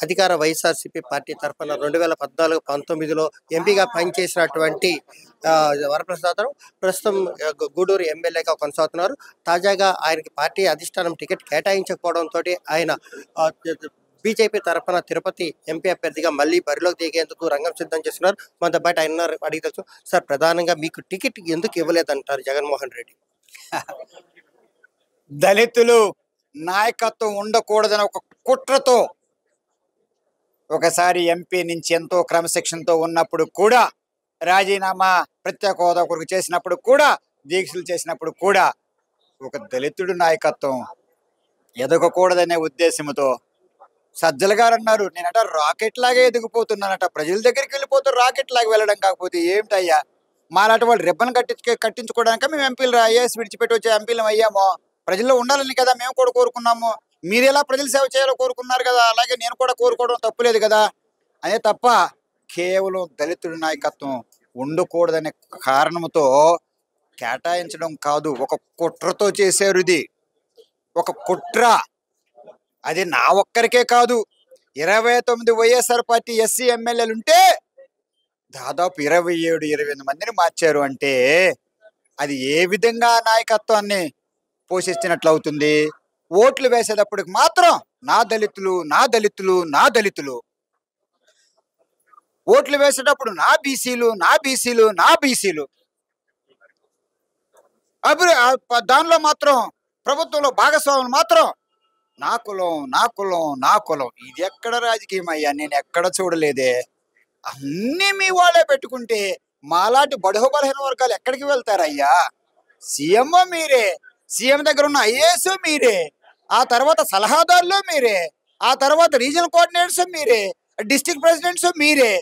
అధికార వైఎస్ఆర్సీపీ పార్టీ తరఫున 2014-19లో ఎంపీగా పనిచేసినటువంటి వరప్రసాదరావు ప్రస్తుతం గూడూరు ఎమ్మెల్యేగా కొనసాగుతున్నారు. తాజాగా ఆయనకి పార్టీ అధిష్టానం టికెట్ కేటాయించకపోవడంతో ఆయన బీజేపీ తరఫున తిరుపతి ఎంపీ అభ్యర్థిగా మళ్ళీ బరిలోకి దిగేందుకు రంగం సిద్ధం చేస్తున్నారు. మనతో బయట ఆయన అడిగి తెలుసు. సార్, ప్రధానంగా మీకు టికెట్ ఎందుకు ఇవ్వలేదంటారు జగన్మోహన్ రెడ్డి? దళితులు నాయకత్వం ఉండకూడదని ఒక కుట్రతో ఒకసారి ఎంపీ నుంచి ఎంతో క్రమశిక్షణతో ఉన్నప్పుడు కూడా, రాజీనామా ప్రత్యేక హోదా కొరకు చేసినప్పుడు కూడా, దీక్షలు చేసినప్పుడు కూడా ఒక దళితుడు నాయకత్వం ఎదగకూడదనే ఉద్దేశంతో సజ్జల గారు అన్నారు, నేనట రాకెట్ లాగా ఎదిగిపోతున్నానట, ప్రజల దగ్గరికి వెళ్ళిపోతూ రాకెట్ లాగా వెళ్ళడం కాకపోతే ఏమిటయ్యా, మాలాంటి వాళ్ళు రిబ్బన్ కట్టించుకోవడానికి మేము ఎంపీలు ఐఏఎస్ విడిచిపెట్టి వచ్చే ఎంపీలు అయ్యామో, ప్రజల్లో ఉండాలని కదా మేము కూడా కోరుకున్నాము, మీరు ఎలా ప్రజల సేవ చేయాలో కోరుకున్నారు కదా, అలాగే నేను కూడా కోరుకోవడం తప్పులేదు కదా అనే తప్ప కేవలం దళితుడి నాయకత్వం ఉండకూడదనే కారణంతో కేటాయించడం కాదు, ఒక కుట్రతో చేశారు. ఇది ఒక కుట్ర. అది నా ఒక్కరికే కాదు, 29 వైఎస్ఆర్ పార్టీ ఎస్సీ ఎమ్మెల్యేలు ఉంటే దాదాపు 27-28 మందిని మార్చారు అంటే అది ఏ విధంగా నాయకత్వాన్ని పోషించినట్లు అవుతుంది? ఓట్లు వేసేటప్పటికి మాత్రం నా దళితులు, నా దళితులు, నా దళితులు, ఓట్లు వేసేటప్పుడు నా బీసీలు, నా బీసీలు, నా బీసీలు, దానిలో మాత్రం ప్రభుత్వంలో భాగస్వాములు మాత్రం నా కులం, నా కులం, నా కులం. ఇది ఎక్కడ రాజకీయం అయ్యా? నేను ఎక్కడ చూడలేదే. అన్నీ మీ వాళ్ళే పెట్టుకుంటే మాలాంటి బడుగు బలహీన వర్గాలు ఎక్కడికి వెళ్తారయ్యా? సీఎం మీరే, సీఎం దగ్గర ఉన్న ఐఏఎస్ మీరే, ఆ తర్వాత సలహాదారులు మీరే, ఆ తర్వాత రీజనల్ కోఆర్డినేటర్స్ మీరే, డిస్ట్రిక్ట్ ప్రెసిడెంట్స్ మీరే,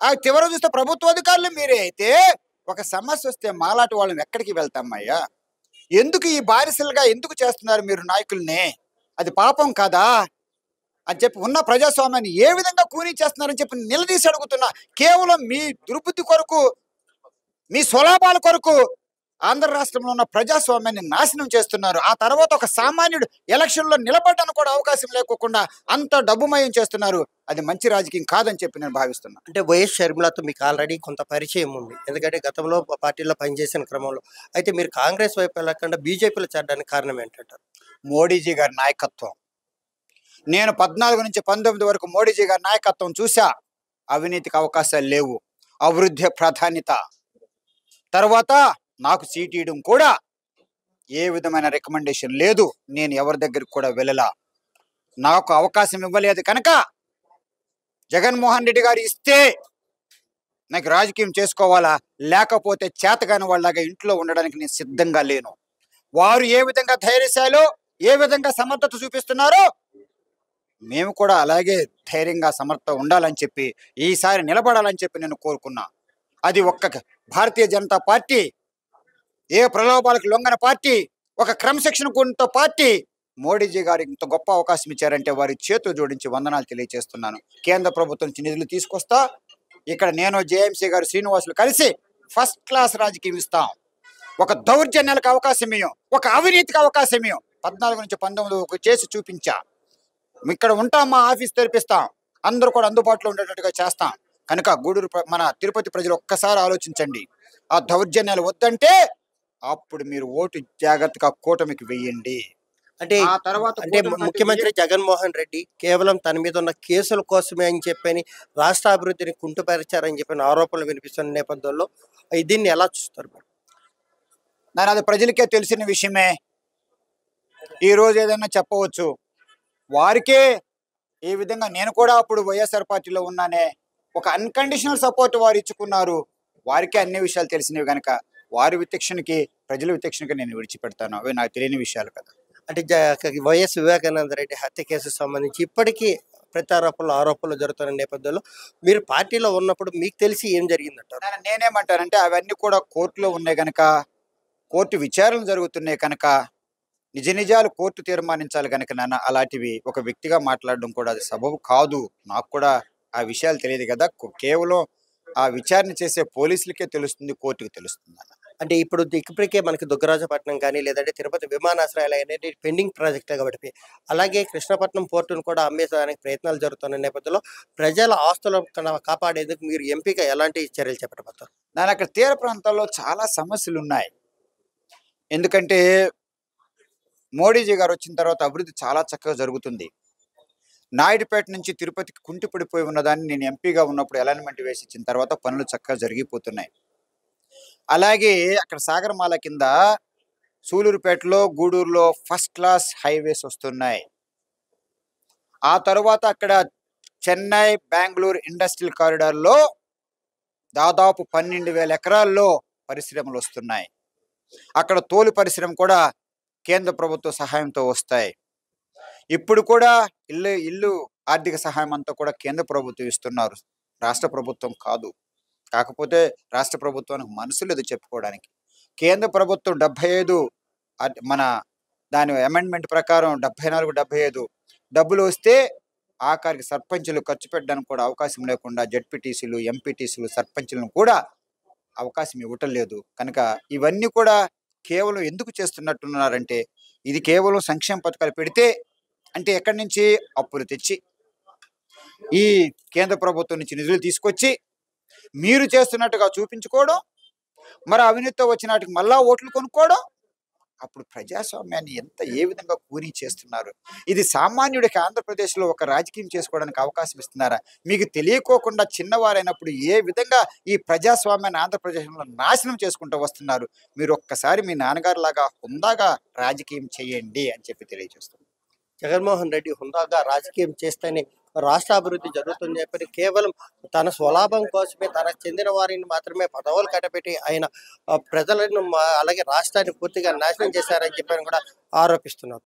ఆ చివరి చూస్తే ప్రభుత్వ అధికారులు మీరే. అయితే ఒక సమస్య వస్తే మాలాంటి వాళ్ళని ఎక్కడికి వెళ్తామయ్యా? ఎందుకు ఈ బానిసలుగా ఎందుకు చేస్తున్నారు మీరు నాయకుల్ని? అది పాపం కాదా అని చెప్పి ఉన్న ప్రజాస్వామ్యాన్ని ఏ విధంగా కూనీ చేస్తున్నారని చెప్పి నిలదీసి అడుగుతున్నా. కేవలం మీ దుర్బుద్ధి కొరకు, మీ స్వలాభాల కొరకు ఆంధ్ర రాష్ట్రంలో ఉన్న ప్రజాస్వామ్యాన్ని నాశనం చేస్తున్నారు. ఆ తర్వాత ఒక సామాన్యుడు ఎలక్షన్లో నిలబడడానికి కూడా అవకాశం లేకోకుండా అంత డబ్బుమయం చేస్తున్నారు. అది మంచి రాజకీయం కాదని చెప్పి నేను భావిస్తున్నాను. అంటే వైఎస్ షర్మిలతో మీకు ఆల్రెడీ కొంత పరిచయం ఉంది, ఎందుకంటే గతంలో పార్టీలో పనిచేసిన క్రమంలో. అయితే మీరు కాంగ్రెస్ వైపు వెళ్ళకుండా బీజేపీలో చేరడానికి కారణం ఏంటంటారు? మోడీజీ గారి నాయకత్వం. నేను 14 నుంచి 19 వరకు మోడీజీ గారి నాయకత్వం చూసా. అవినీతికి అవకాశాలు లేవు, అభివృద్ధి ప్రాధాన్యత. తర్వాత నాకు సీట్ ఇవ్వడం కూడా ఏ విధమైన రికమెండేషన్ లేదు, నేను ఎవరి దగ్గరికి కూడా వెళ్ళలా. నాకు అవకాశం ఇవ్వలేదు కనుక జగన్మోహన్ రెడ్డి గారు ఇస్తే నాకు రాజకీయం చేసుకోవాలా, లేకపోతే చేతగాని వాళ్ళగా ఇంట్లో ఉండడానికి నేను సిద్ధంగా లేను. వారు ఏ విధంగా ధైర్యశాలో, ఏ విధంగా సమర్థత చూపిస్తున్నారో మేము కూడా అలాగే ధైర్యంగా సమర్థత ఉండాలని చెప్పి, ఈసారి నిలబడాలని చెప్పి నేను కోరుకున్నా. అది ఒక్క భారతీయ జనతా పార్టీ, ఏ ప్రలోభాలకు లొంగన పార్టీ, ఒక క్రమశిక్షణ కూడిన పార్టీ. మోడీజీ గారు ఇంత గొప్ప అవకాశం ఇచ్చారంటే వారి చేతులు జోడించి వందనాలు తెలియజేస్తున్నాను. కేంద్ర ప్రభుత్వం నుంచి నిధులు తీసుకొస్తా, ఇక్కడ నేను జేఎంసీ గారు శ్రీనివాసులు కలిసి ఫస్ట్ క్లాస్ రాజకీయం ఇస్తాం. ఒక దౌర్జన్యాలకు అవకాశం ఇయ్యం, ఒక అవినీతికి అవకాశం ఇయ్యం. 14 నుంచి 19 చేసి చూపించా. ఇక్కడ ఉంటాం, మా ఆఫీస్ తెరిపిస్తాం, అందరూ కూడా అందుబాటులో ఉండేటట్టుగా చేస్తాం. కనుక గూడూరు మన తిరుపతి ప్రజలు ఒక్కసారి ఆలోచించండి. ఆ దౌర్జన్యాలు వద్దంటే అప్పుడు మీరు ఓటు జాగ్రత్తగా కూటమికి వెయ్యండి. అంటే ముఖ్యమంత్రి జగన్మోహన్ రెడ్డి కేవలం తన మీద ఉన్న కేసుల కోసమే అని చెప్పని రాష్ట్ర అభివృద్ధిని కుంటుపరిచారని చెప్పిన ఆరోపణలు వినిపిస్తున్న నేపథ్యంలో దీన్ని ఎలా చూస్తారు? నేను అది ప్రజలకే తెలిసిన విషయమే. ఈరోజు ఏదైనా చెప్పవచ్చు, వారికే ఈ విధంగా నేను కూడా అప్పుడు వైఎస్ఆర్ పార్టీలో ఉన్నానే, ఒక అన్కండిషనల్ సపోర్ట్ వారు ఇచ్చుకున్నారు. వారికే అన్ని విషయాలు తెలిసినవి కనుక వారి విచక్షణకి, ప్రజల విచక్షణకి నేను విడిచిపెడతాను. అవి నాకు తెలియని విషయాలు కదా. అంటే వైఎస్ వివేకానంద రెడ్డి హత్య కేసుకు సంబంధించి ఇప్పటికీ ప్రత్యారోపణలు, ఆరోపణలు జరుగుతున్న నేపథ్యంలో మీరు పార్టీలో ఉన్నప్పుడు మీకు తెలిసి ఏం జరిగిందంటారు? నేనేమంటానంటే అవన్నీ కూడా కోర్టులో ఉన్నాయి కనుక, కోర్టు విచారణలు జరుగుతున్నాయి కనుక, నిజ నిజాలు కోర్టు తీర్మానించాలి కనుక నాన్న అలాంటివి ఒక వ్యక్తిగా మాట్లాడడం కూడా అది సబబు కాదు. నాకు కూడా ఆ విషయాలు తెలియదు కదా. కేవలం ఆ విచారణ చేసే పోలీసులకే తెలుస్తుంది, కోర్టుకు తెలుస్తుంది అన్న. అంటే ఇప్పుడు ఇప్పటికే మనకి దుగ్గరాజపట్నం కానీ, లేదంటే తిరుపతి విమానాశ్రయాలు అనేది పెండింగ్ ప్రాజెక్టులుగా పడిపోయాయి. అలాగే కృష్ణపట్నం పోర్టును కూడా అమ్మేసేదానికి ప్రయత్నాలు జరుగుతున్న నేపథ్యంలో ప్రజల ఆస్తులను కాపాడేందుకు మీరు ఎంపీగా ఎలాంటి చర్యలు చేపట్టబోతారు? దాని అక్కడ తీర ప్రాంతాల్లో చాలా సమస్యలు ఉన్నాయి. ఎందుకంటే మోడీజీ గారు వచ్చిన తర్వాత అభివృద్ధి చాలా చక్కగా జరుగుతుంది. నాయుడుపేట నుంచి తిరుపతికి కుంటిపడిపోయి ఉన్నదాన్ని నేను ఎంపీగా ఉన్నప్పుడు అలైన్మెంట్ వేసి ఇచ్చిన తర్వాత పనులు చక్కగా జరిగిపోతున్నాయి. అలాగే అక్కడ సాగరమాల కింద సూలూరుపేటలో, గూడూరులో ఫస్ట్ క్లాస్ హైవేస్ వస్తున్నాయి. ఆ తరువాత అక్కడ చెన్నై, బెంగళూరు ఇండస్ట్రియల్ కారిడార్లో దాదాపు 12,000 ఎకరాల్లో పరిశ్రమలు వస్తున్నాయి. అక్కడ తోలు పరిశ్రమ కూడా కేంద్ర ప్రభుత్వ సహాయంతో వస్తాయి. ఇప్పుడు కూడా ఇల్లు ఆర్థిక సహాయం అంతా కూడా కేంద్ర ప్రభుత్వం ఇస్తున్నారు, రాష్ట్ర ప్రభుత్వం కాదు. కాకపోతే రాష్ట్ర ప్రభుత్వానికి మనసు లేదు చెప్పుకోవడానికి. కేంద్ర ప్రభుత్వం 75 మన దాని అమెండ్మెంట్ ప్రకారం 74, 75 డబ్బులు వస్తే ఆఖరికి సర్పంచులు ఖర్చు పెట్టడానికి కూడా అవకాశం లేకుండా జడ్పీటీసీలు, ఎంపీటీసీలు, సర్పంచులను కూడా అవకాశం ఇవ్వటం లేదు. కనుక ఇవన్నీ కూడా కేవలం ఎందుకు చేస్తున్నట్టున్నారంటే, ఇది కేవలం సంక్షేమ పథకాలు పెడితే అంటే ఎక్కడి నుంచి అప్పులు తెచ్చి ఈ కేంద్ర ప్రభుత్వం నుంచి నిధులు తీసుకొచ్చి మీరు చేస్తున్నట్టుగా చూపించుకోవడం, మరి అవినీతితో వచ్చినట్టుకు మళ్ళా ఓట్లు కొనుక్కోవడం. అప్పుడు ప్రజాస్వామ్యాన్ని ఏ విధంగా కూనీ చేస్తున్నారు? ఇది సామాన్యుడికి ఆంధ్రప్రదేశ్లో ఒక రాజకీయం చేసుకోవడానికి అవకాశం ఇస్తున్నారా? మీకు తెలియకోకుండా చిన్నవారైనప్పుడు ఏ విధంగా ఈ ప్రజాస్వామ్యాన్ని ఆంధ్రప్రదేశ్లో నాశనం చేసుకుంటూ వస్తున్నారు? మీరు ఒక్కసారి మీ నాన్నగారు లాగా హుందాగా రాజకీయం చేయండి అని చెప్పి తెలియజేస్తున్నారు. జగన్మోహన్ రెడ్డి హుందాగా రాజకీయం చేస్తేనే రాష్ట్ర అభివృద్ధి జరుగుతుంది చెప్పని కేవలం తన స్వలాభం కోసమే తనకు చెందిన వారిని మాత్రమే పదవులు కట్టబెట్టి ఆయన ప్రజలను అలాగే రాష్ట్రాన్ని పూర్తిగా నాశనం చేశారని చెప్పని కూడా ఆరోపిస్తున్నారు.